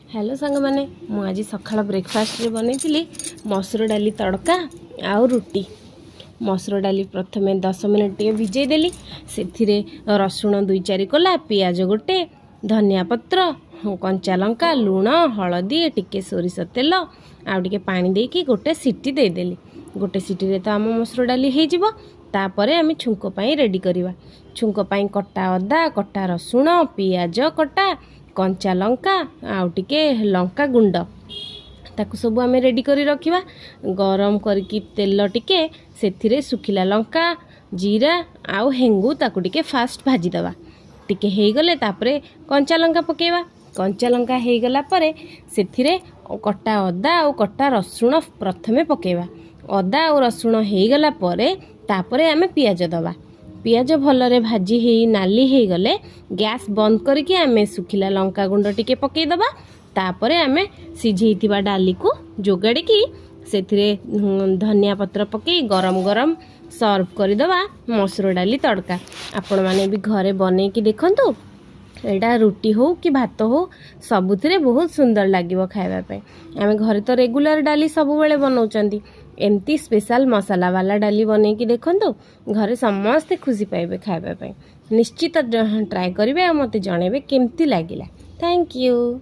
Hello सांग मैंने मुझे सकाळ ब्रेकफास्ट रे बनई मसूर डाली तड़का आउ रुटी। मसूर डाली प्रथमे 10 मिनट भिजई देली से रसुण 2-4 कोला पियाज गोटे धनिया पत्र कंचा लंका लुण हलदी टिके सोरिष तेल आउ टिके पानी देकी गोटे सीटी देदेली। गोटे सीटी रे तो आम मसूर डाली हो जिवो। तापरे आम छुंक पाई रेडी करवा। छुंक पाई कटा अदा कटा रसुण पियाज कटा कंचा लंका आउ टिके लंका गुंड ताकू सब आम रेडी करी रखिबा। गरम करके तेल टिके सेथिरे सुखिला लंका जीरा आउ हेंगू ताकू टिके फास्ट भाजी दवा। टिके हेई गले तापरे कंचा लंका पकेवा। कंचा लंका हेई गला परे सेथिरे कटा अदा आउ कटा रसुण प्रथमे पकेवा। अदा आउ रसुण हेई गला परे तापरे आमे पियाज दवा। पियाज भलरे भाजी हे नाली हे गले गैस बंद करके आमे सुखिला लंका गुंड टिके पकई दबा। तापरे आमे सिझेइथिबा डाली को जोगाड़ी की सेथिरे धनिया पत्र पकई गरम गरम सर्व कर दबा मसूर डाली तड़का। आपण माने भी घरे बने की देखंतु। एटा रुटी हो कि भात हो सबुथिरे बहुत सुंदर लागिवो खाइबा पे। आमे घरे तो रेगुलर डाली सब बेले बनाउचंदी। एमती स्पेशल मसाला वाला डाली बने की देखंतु। घरे समस्ते खुशी पाइबे खाइबा पे। निश्चित ट्राए करिवे आ मते जणेबे केमती लागिला। Thank you.